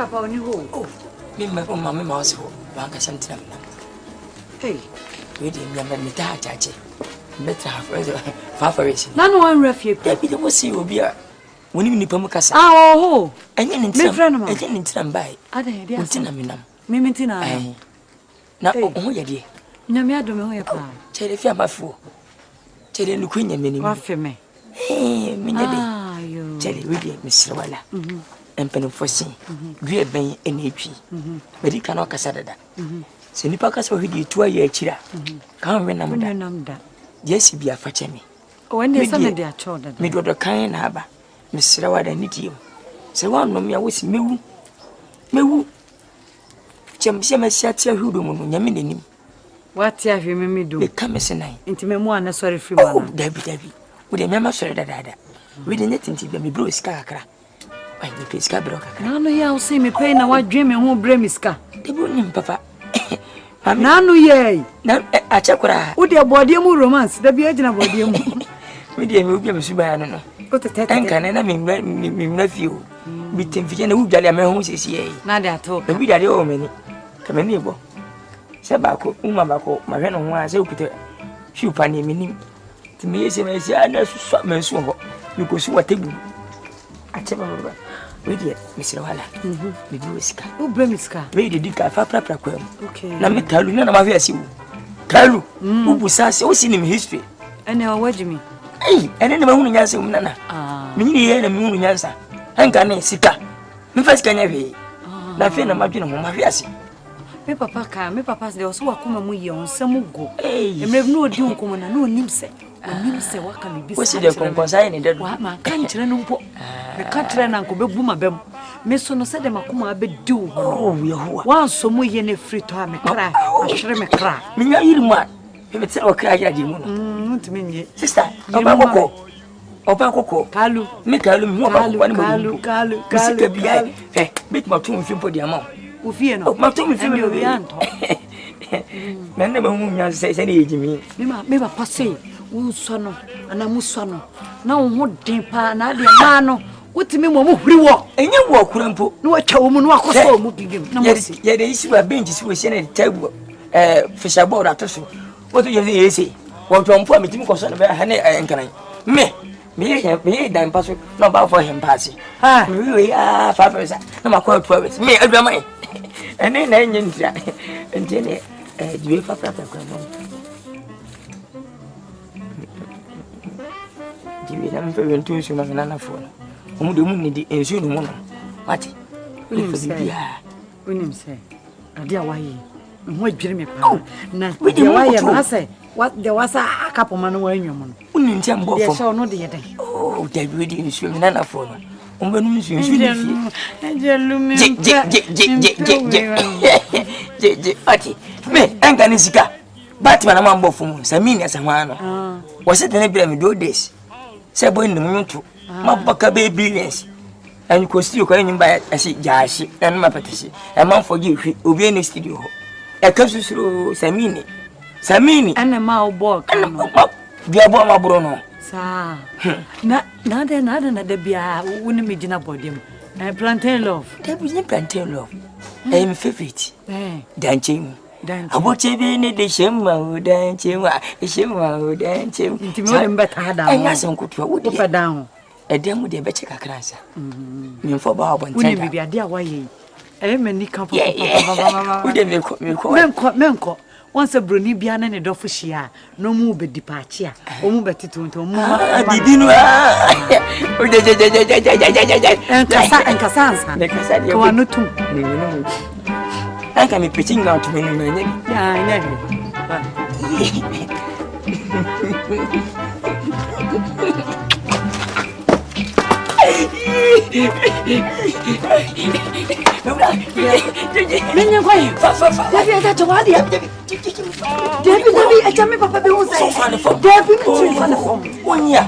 papa on you. Oh, me my mamma mouse ho. Banka sentinel. Hey, we didn't remember me that chache. Better have favoration. None one refuge. Maybe there was you be when you nipa mukasa. Oh, and you need friend of mine. And by. I didn't Tinamina. Mimintina. Now, oh, yeah, dear. Namia do me. Tell if you are my fool. Tell the queen and many more for me. Eh, Minna, you tell you, Mr. Walla. And Penny for sing. Great Bay and HP. But he cannot casada. Senipakas for you 2 years, Chira. Can't remember that. Yes, be a fetch me. Oh, when there's some of their children. Me do the kind harbor. Mr. Walla need you. So one no me, I was me. Me. Champion, shut your hood on Yamini. What have you made me do? Come as a night. Into me more, sorry, free. Oh, Debbie. With a mamma, sorry, that we didn't think me blue scar. Why, the place cabroca. No, you'll see me paying a white dream and won't blame his car. The boon, papa. Nano, yea. Now, a chakra. Would your body more romance? The beard of body. We didn't be a subano. Go to Tank and I mean, nephew. Between Vienna, who got a man who says, yea. Now they are talking. We got the old many. Come in, neighbor. Sabako, Umabako, my friend was open. Shoe panny meaning. To me, as I know, swapman swallow. You could see what table. I tell you, wait yet, Mr. Walla. The blue sky. Who blame his car? Ready, Dick, I far proper. Okay. Now, me tell you, none of my fears you. Kalu, who was so seen in history. And now, what do you mean? Hey, and then the moon answer, Nana. Me and the moon answer. And can I sit up? Me first can I be? Nothing imagine my fears. Me papa's there was so a come on some go. Hey, and have no doom come on, no nimse. And nimse, what can be? What's the consign in that one? Can't run on po. The country and Uncle Buma Bem. Miss Sono said, Macuma be do. Oh, we are one so muy in a free time. Cry, I should me cry. Me, you want. If it's our cry, you to me, sister. Opa Kalu, make Kalu, Kalu, hey, make my tomb for the amount. Ufino, my tomb for the aunt. Men never moon says any Jimmy. Never passe, Usono, and a Musono. No more dimpa, Nadia Mano. What to me, Momu, and you walk, Rampo, no, a woman walk so moving him. Yes, yet the issue of benches was in a table, fish aboard after so. What do you say? What to inform me to concern about Hannah and can I? Me, damn password, no bow for him passing. Ah, really, 5 hours. No, my quite 12 hours. Me, every money. And then engines and Jenny, do you have a do you have a intuition of another phone? Whom the moon need the ensure woman. What? William say, dear, why? What dream? Now, with the wire, I say. What there was a couple man wearing your money. Wouldn't tell me, yes, or no, dear. Oh, they really is your nana for me. Me, and Ganisica. But when I'm on both phones, I mean, as a man. Was it an epidemic do this? Say, boy, in the moon too. My baka baby billions. And you could still call him by a seat, Jashi, and my petition. A month for you, will be in the studio. A curse through Samini and a mouth and the Ama Mcbrown. Sir, not another beer, wouldn't be dinner body. Plantain love. There was no plantain love. I am favorite. Dancing. I watch a minute, the shimmer, dancing, a shimmer, dancing. But I got some good for wood down. A damn with a better cancer. Me for Bob and Teddy be a dear way. I am a nick. Menko. Once a bruni bian and a dofushia, no move a departure, or move at it into and Cassandra, you are not too. I can be pitching out to me. I Debbie, I tell me, Papa, so funny for Debbie. 1 year.